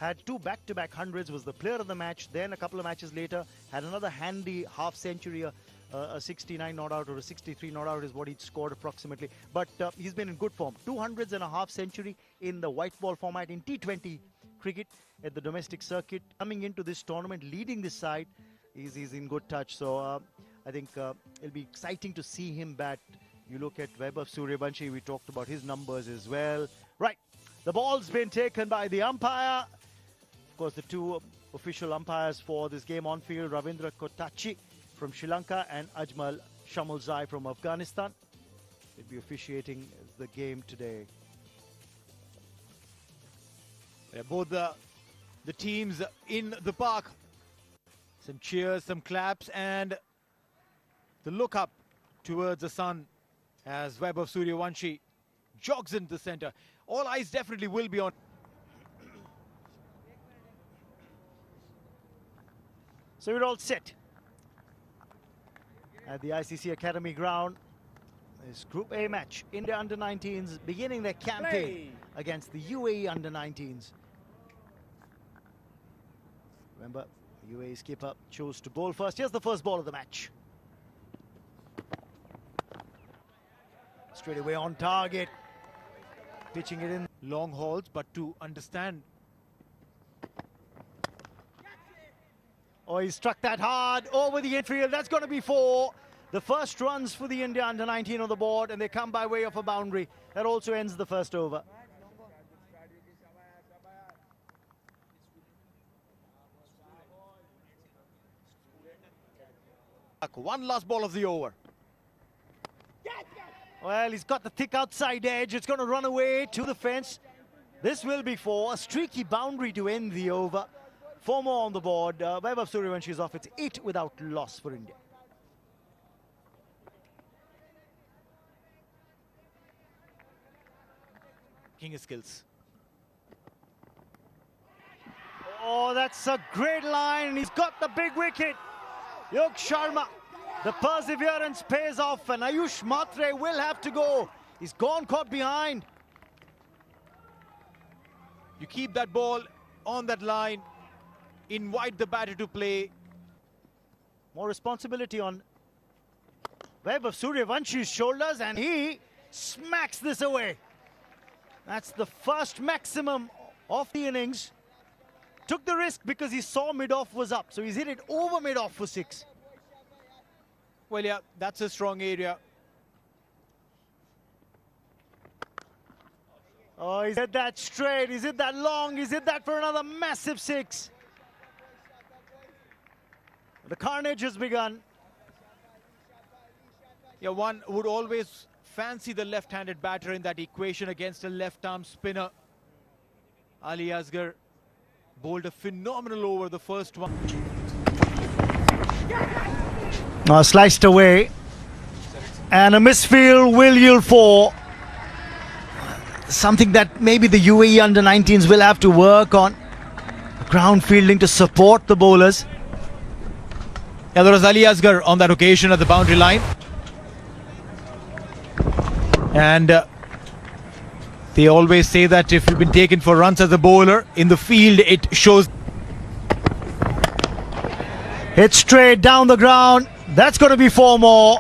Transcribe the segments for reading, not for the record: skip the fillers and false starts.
had two back-to-back hundreds, was the player of the match. Then a couple of matches later, had another handy half century, a 69 not out or a 63 not out is what he scored approximately. But he's been in good form. 200s and a half century in the white ball format in T20 cricket at the domestic circuit. Coming into this tournament, leading this side, he's in good touch. So I think it'll be exciting to see him bat. You look at Vaibhav Suryvanshi, we talked about his numbers as well. Right, the ball's been taken by the umpire. Of course, the two official umpires for this game on field, Ravindra Kotachi from Sri Lanka and Ajmal Shamulzai from Afghanistan. They'll be officiating the game today. Yeah, both the teams in the park. Some cheers, some claps, and the look up towards the sun as Vaibhav Suryvanshi jogs into the center. All eyes definitely will be on. So we're all set at the ICC Academy ground. This Group A match, India under-19s beginning their campaign against the UAE under-19s. Remember, UAE skipper chose to bowl first. Here's the first ball of the match. Straight away on target. Pitching it in. Long hauls, but to understand. Oh, he struck that hard over the infield. That's going to be 4. The first runs for the India under-19 on the board, and they come by way of a boundary. That also ends the first over. One last ball of the over. Well, he's got the thick outside edge. It's going to run away to the fence. This will be 4. A streaky boundary to end the over. 4 more on the board. Vaibhav Suryvanshi is off. It's 8 without loss for India. King of skills. Oh, that's a great line. And he's got the big wicket. Yog Sharma. The perseverance pays off, and Ayush Matre will have to go. He's gone caught behind. You keep that ball on that line. Invite the batter to play. More responsibility on Vaibhav Suryavanshi's shoulders, and he smacks this away. That's the first maximum of the innings. Took the risk because he saw mid-off was up, so he's hit it over mid-off for 6. Well, yeah, that's a strong area. Oh, he's hit that straight, he's hit that long, he's hit that for another massive 6. The carnage has begun. Yeah, one would always fancy the left-handed batter in that equation against a left-arm spinner. Ali Asgar bowled a phenomenal over the first one. Sliced away. And a misfield will yield 4. Something that maybe the UAE under-19s will have to work on. Ground fielding to support the bowlers. Yeah, there was Ali Asgar on that occasion at the boundary line. And they always say that if you've been taken for runs as a bowler, in the field it shows. Hit straight down the ground. That's going to be 4 more.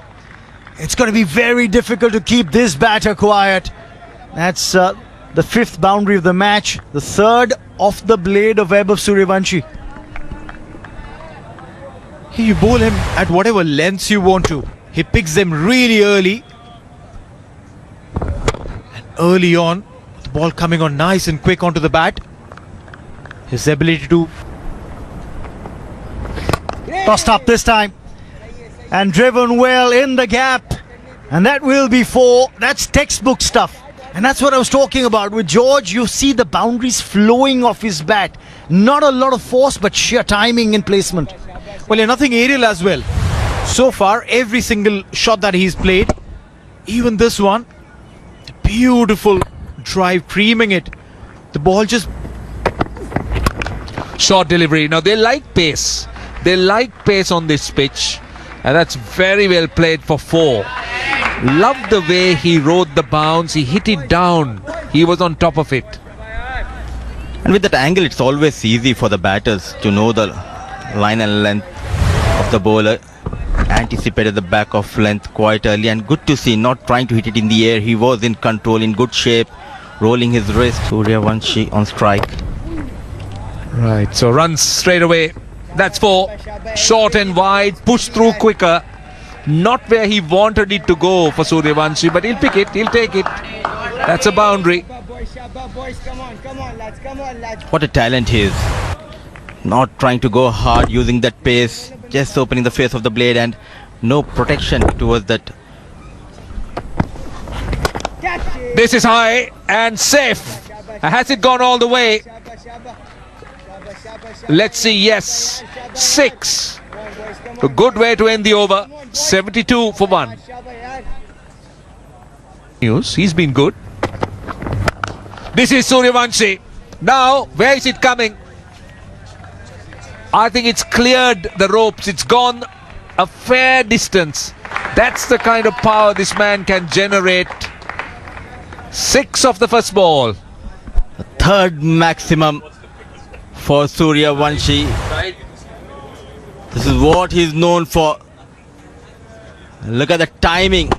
It's going to be very difficult to keep this batter quiet. That's the 5th boundary of the match. The 3rd off the blade of Vaibhav Suryvanshi. You bowl him at whatever lengths you want to. He picks them really early. And early on, the ball coming on nice and quick onto the bat. His ability to... Tossed up this time. And driven well in the gap. And that will be 4. That's textbook stuff. And that's what I was talking about. With George, you see the boundaries flowing off his bat. Not a lot of force, but sheer timing and placement. Well, yeah, nothing aerial as well. So far, every single shot that he's played, even this one, beautiful drive, creaming it. The ball just... Short delivery. Now, they like pace. They like pace on this pitch. And that's very well played for 4. Loved the way he rode the bounce. He hit it down. He was on top of it. And with that angle, it's always easy for the batters to know the line and length of the bowler. Anticipated the back of length quite early, and good to see, not trying to hit it in the air. He was in control, in good shape, rolling his wrist. Suryvanshi on strike. Right, so runs straight away. That's 4. Short and wide, push through quicker. Not where he wanted it to go for Suryvanshi, but he'll pick it, he'll take it. That's a boundary. What a talent he is. Not trying to go hard, using that pace, just opening the face of the blade, and no protection towards that. This is high and safe. Has it gone all the way? Let's see, yes. 6. A good way to end the over. 72 for 1. He's been good. This is Suryvanshi. Now, where is it coming? I think it's cleared the ropes. It's gone a fair distance. That's the kind of power this man can generate. 6 of the first ball. The third maximum for Suryvanshi. This is what he's known for. Look at the timing.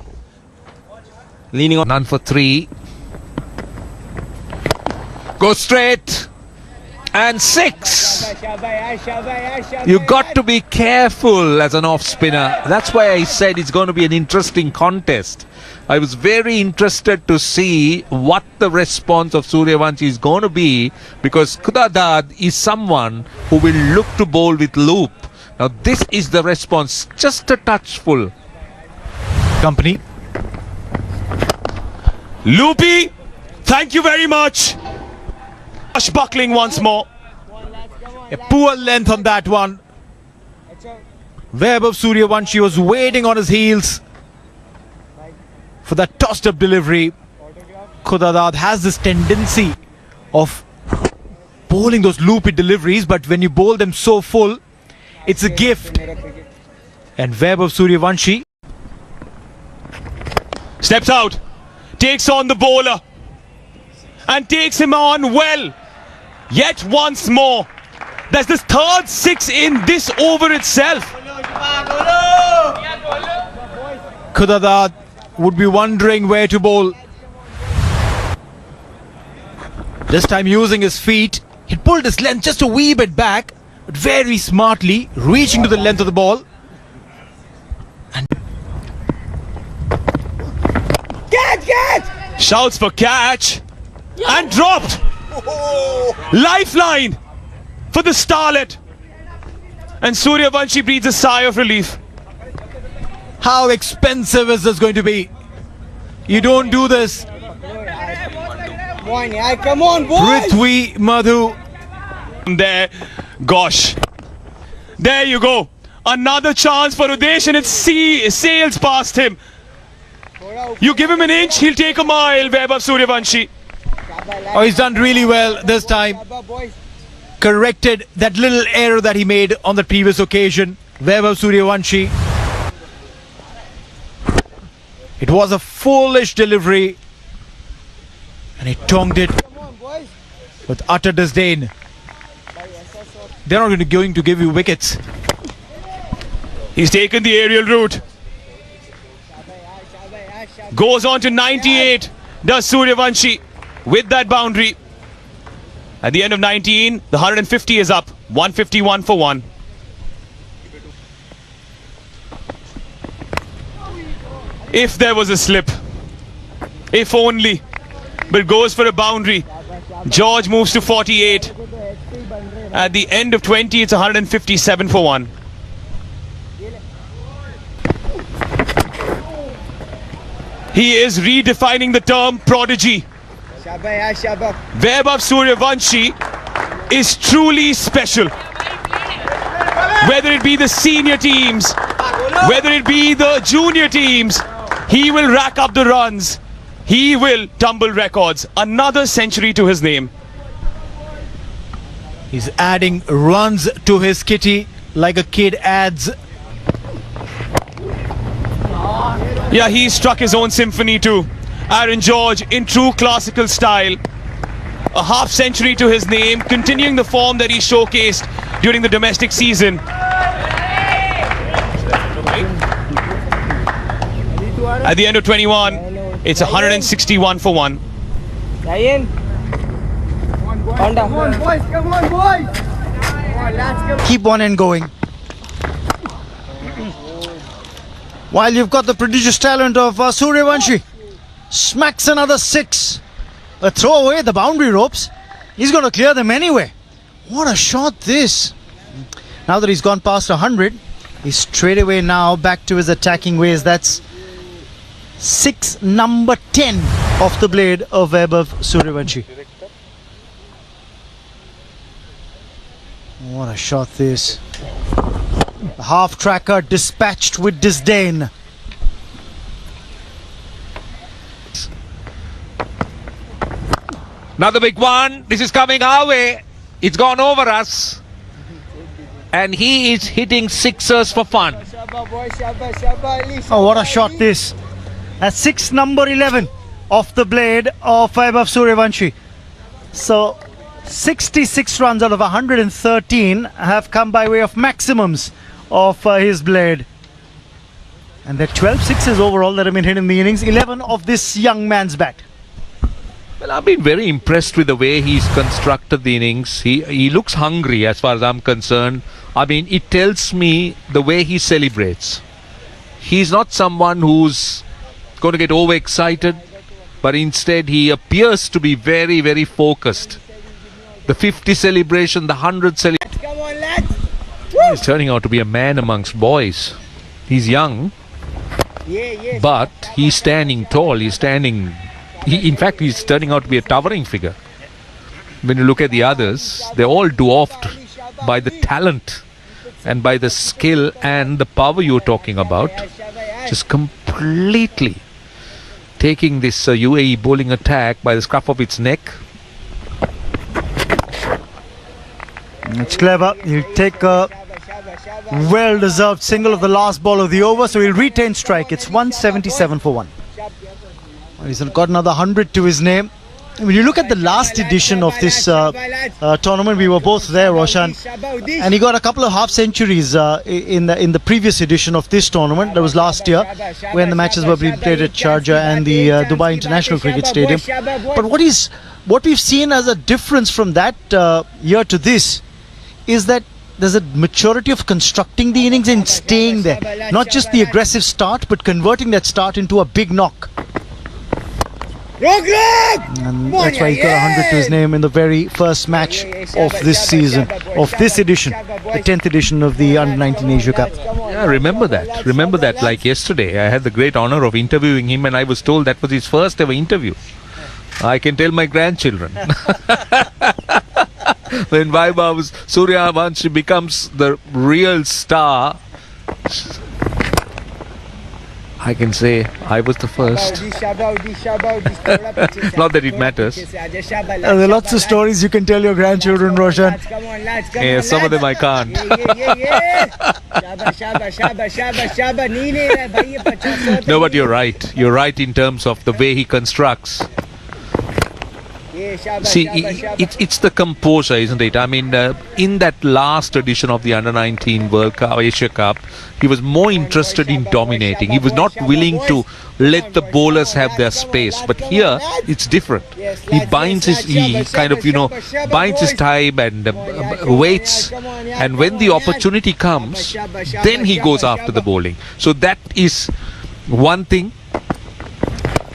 Leaning on. None for 3. Go straight. And 6. You got to be careful as an off spinner. That's why I said it's going to be an interesting contest. I was very interested to see what the response of Suryvanshi is going to be, because Khudadad is someone who will look to bowl with loop. Now this is the response, just a touch full. Company. Loopy, thank you very much. Buckling once more. A poor length on that one. Vaibhav Suryvanshi was waiting on his heels for that tossed up delivery. Khudadad has this tendency of bowling those loopy deliveries, but when you bowl them so full, it's a gift. And Vaibhav Suryvanshi Steps out, takes on the bowler and takes him on well. Yet once more, there's this third 6 in this over itself. Khudadad would be wondering where to bowl. This time using his feet, he pulled his length just a wee bit back, but very smartly reaching to the length of the ball. And Shouts for catch and dropped. Lifeline for the starlet. And Suryvanshi breathes a sigh of relief. how expensive is this going to be? You don't do this. Come on, boys! Prithvi Madhu. There, gosh. There you go. Another chance for Udesh and it sails past him. You give him an inch, he'll take a mile, Vaibhav Suryvanshi. Oh, he's done really well this time. Corrected that little error that he made on the previous occasion. Vaibhav Suryvanshi. It was a foolish delivery. And he tongued it with utter disdain. They're not going to give you wickets. He's taken the aerial route. Goes on to 98. Does Suryvanshi with that boundary. At the end of 19, the 150 is up. 151 for 1. If there was a slip. If only. But goes for a boundary. George moves to 48. At the end of 20, it's 157 for 1. He is redefining the term prodigy. Vaibhav Suryvanshi is truly special. Whether it be the senior teams, whether it be the junior teams, he will rack up the runs. He will tumble records. Another century to his name. He's adding runs to his kitty like a kid adds. Yeah, he struck his own symphony too. Aaron George in true classical style. a half century to his name, continuing the form that he showcased during the domestic season. At the end of 21, it's 161 for 1. Keep on and going. While you've got the prodigious talent of Suryvanshi, smacks another 6. A throw away the boundary ropes. He's going to clear them anyway. What a shot this. Now that he's gone past 100, he's straight away now back to his attacking ways. That's 6 number 10 off the blade of Vaibhav Suryvanshi. What a shot this. The half tracker dispatched with disdain. Another big one. This is coming our way. It's gone over us. And he is hitting sixers for fun. Oh, what a shot this. That's 6 number 11 off the blade of Vaibhav Suryvanshi. So 66 runs out of 113 have come by way of maximums of his blade. And there are 12 sixes overall that have been hit in the innings. 11 of this young man's bat. Well, I've been very impressed with the way he's constructed the innings. He looks hungry as far as I'm concerned. I mean, it tells me the way he celebrates. He's not someone who's going to get overexcited, but instead he appears to be very, very focused. The 50 celebration, the 100 celebration. Come on, lads. He's turning out to be a man amongst boys. He's young, but he's standing tall. He's standing... in fact, he's turning out to be a towering figure. When you look at the others, they're all dwarfed by the talent and by the skill and the power you're talking about. Just completely taking this UAE bowling attack by the scruff of its neck. It's clever. He'll take a well-deserved single of the last ball of the over, so he'll retain strike. It's 177 for 1. He's got another 100 to his name. When you look at the last edition of this tournament, we were both there, Roshan, and he got a couple of half centuries in the previous edition of this tournament. That was last year, when the matches were being played at Sharjah and the Dubai International Cricket Stadium. But what we've seen as a difference from that year to this is that there's a maturity of constructing the innings and staying there. Not just the aggressive start, but converting that start into a big knock. And that's why he got 100 to his name in the very first match of this season, of this edition, the 10th edition of the Under-19 Asia Cup. Yeah, remember that like yesterday. I had the great honor of interviewing him, and I was told that was his first ever interview. I can tell my grandchildren. When Vaibhav Suryvanshi becomes the real star, I can say I was the first. Not that it matters. There are lots of stories you can tell your grandchildren, Roshan. Yeah, some of them I can't. No, but you're right. You're right in terms of the way he constructs. See, it's the composure, isn't it? I mean, in that last edition of the Under-19 World Cup, Asia Cup, he was more interested in dominating. He was not willing to let the bowlers have their space. But here, it's different. He binds his time and waits. And when the opportunity comes, then he goes after the bowling. So that is one thing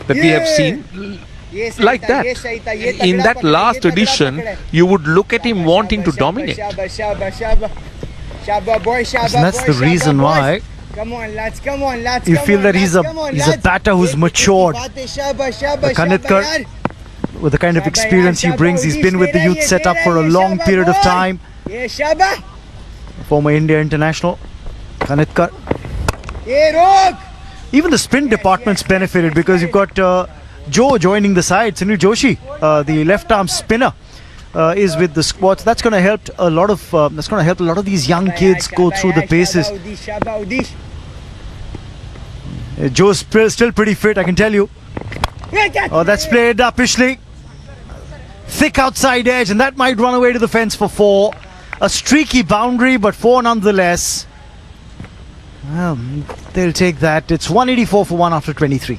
that we have seen. Like that. In that last edition, you would look at him wanting to dominate. And that's the reason why you feel that he's a batter who's matured. Kanitkar, with the kind of experience he brings, he's been with the youth setup for a long period of time. Former India international, Kanitkar. Even the spin department's benefited because you've got Joe joining the side. Sunil Joshi, the left-arm spinner, is with the squad. So that's going to help a lot of these young kids go through the paces. Joe's still pretty fit, I can tell you. Oh, that's played uppishly. thick outside edge, and that might run away to the fence for 4. A streaky boundary, but 4 nonetheless. Well, they'll take that. It's 184 for 1 after 23.